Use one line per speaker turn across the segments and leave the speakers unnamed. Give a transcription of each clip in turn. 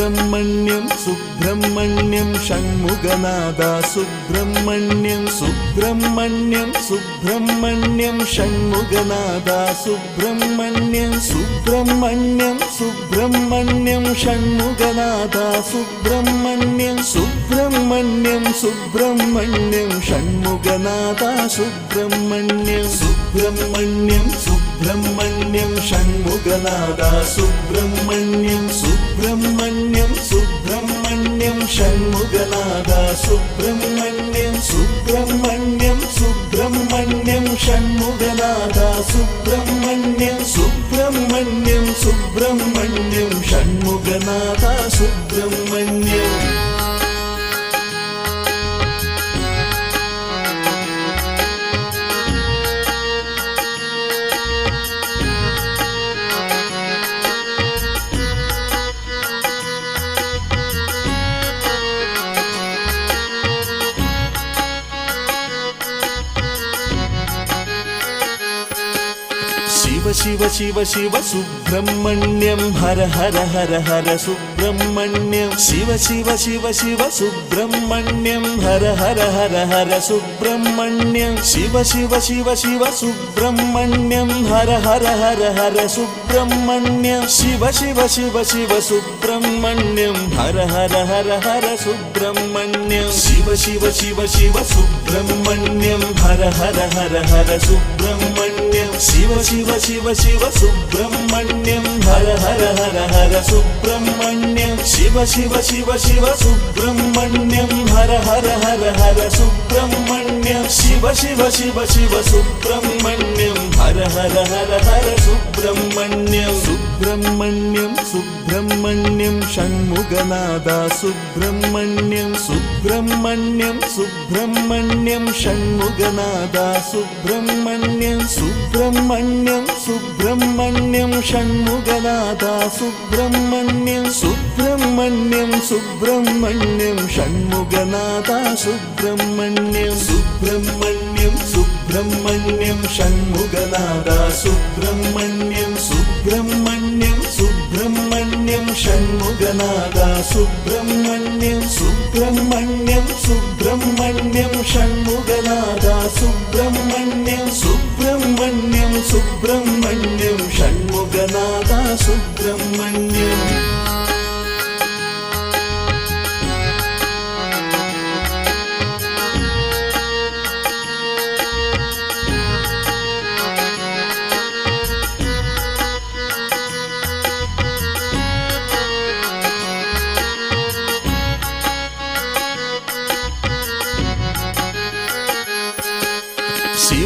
Subrahmanyam Subrahmanyam ഷൺമുഖനാഥ Subrahmanyam Subrahmanyam Subrahmanyam ഷൺമുഖനാഥ Subrahmanyam Subrahmanyam Subrahmanyam ഷൺമുഖനാഥ Subrahmanyam Subrahmanyam Subrahmanyam ഷൺമുഖനാഥ Subrahmanyam Subrahmanyam Subrahmanyam ഷൺമുഖനാഥ Subrahmanyam Subrahmanyam Subrahmanyam ഷൺമുഖനാഥ Subrahmanyam Subrahmanyam Subrahmanyam ഷൺമുഖനാഥ Subrahmanyam Subrahmanyam Subrahmanyam ഷൺമുഖനാഥ Subrahmanyam Shiva Shiva Shiva Subrahmanyam Hara Hara Hara Hara Subrahmanyam Shiva Shiva Shiva Shiva Subrahmanyam Hara Hara Hara Hara Subrahmanyam Shiva Shiva Shiva Shiva Subrahmanyam Hara Hara Hara Hara Subrahmanyam Shiva Shiva Shiva Shiva Subrahmanyam Hara Hara Hara Hara Subrahmanyam Shiva Shiva Shiva Shiva Subrahmanyam Hara Hara Hara Hara Subrahmanyam Shiva Shiva Shiva Shiva Subrahmanyam Hara Hara Hara Hara Subrahmanyam Shiva Shiva Shiva Shiva Subrahmanyam Hara Hara Hara Hara Subrahmanyam Shiva Shiva Shiva Shiva Subrahmanyam Hara Hara Hara Hara Subrahmanyam Subrahmanyam Subrahmanyam ഷൺമുഖനാഥ Subrahmanyam Subrahmanyam Subrahmanyam ഷൺമുഖനാഥ Subrahmanyam Subrahmanyam Subrahmanyam ഷൺമുഖനാഥ Subrahmanyam Subrahmanyam Subrahmanyam ഷൺമുഖനാഥ Subrahmanyam Subrahmanyam Subrahmanyam ഷൺമുഖനാഥ Subrahmanyam Subrahmanyam Subrahmanyam ഷൺമുഖനാഥ Subrahmanyam Subrahmanyam Subrahmanyam ഷൺമുഖനാഥ Subrahmanyam Subrahmanyam Subrahmanyam ഷൺമുഖനാഥ Subrahmanyam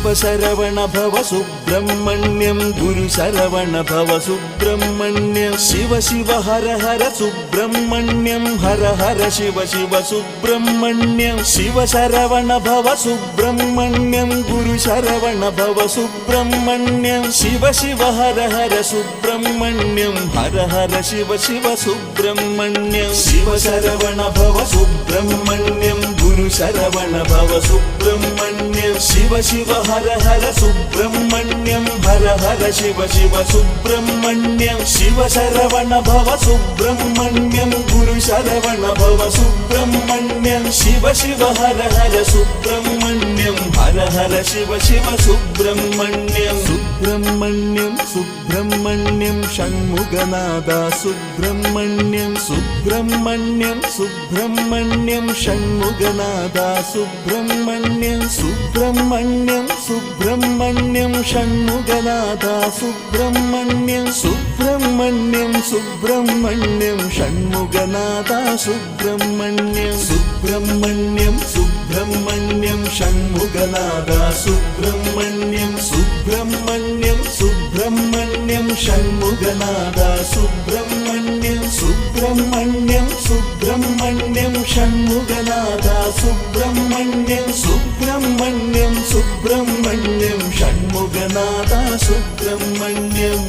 ശിവശരവണ Bhava Subrahmanyam ഗുരുശരവണ Bhava Subrahmanyam Shiva Shiva Hara Hara Subrahmanyam Hara Hara Shiva Shiva Subrahmanyam ശിവശരവണ Bhava Subrahmanyam ഗുരുശരവണ Bhava Subrahmanyam Shiva Shiva Hara Hara Subrahmanyam Hara Hara Shiva Shiva Subrahmanyam ശിവശരവണ Bhava Subrahmanyam ഗുരുശരവണ Bhava Subrahmanyam Shiva Shiva Hara Hara Subrahmanyam Hara Hara Shiva Shiva Subrahmanyam ശിവശരവണ Bhava Subrahmanyam ഗുരുശരവണ Bhava Subrahmanyam Shiva Shiva Hara Hara Subrahmanyam Hara Hara Shiva Shiva Subrahmanyam Subrahmanyam Subrahmanyam ഷൺമുഖനാഥ Subrahmanyam Subrahmanyam Subrahmanyam ഷൺമുഖനാഥ Subrahmanyam Subrahmanyam Subrahmanyam ഷൺമുഖനാഥ Subrahmanyam Subrahmanyam Subrahmanyam ഷൺമുഖനാഥ Subrahmanyam Subrahmanyam Subrahmanyam ഷൺമുഖനാഥ Subrahmanyam Subrahmanyam Subrahmanyam ഷൺമുഖനാഥ Subrahmanyam Subrahmanyam Subrahmanyam ഷൺമുഖനാഥ Subrahmanyam Subrahmanyam Subrahmanyam ഷൺമുഖനാഥ Subrahmanyam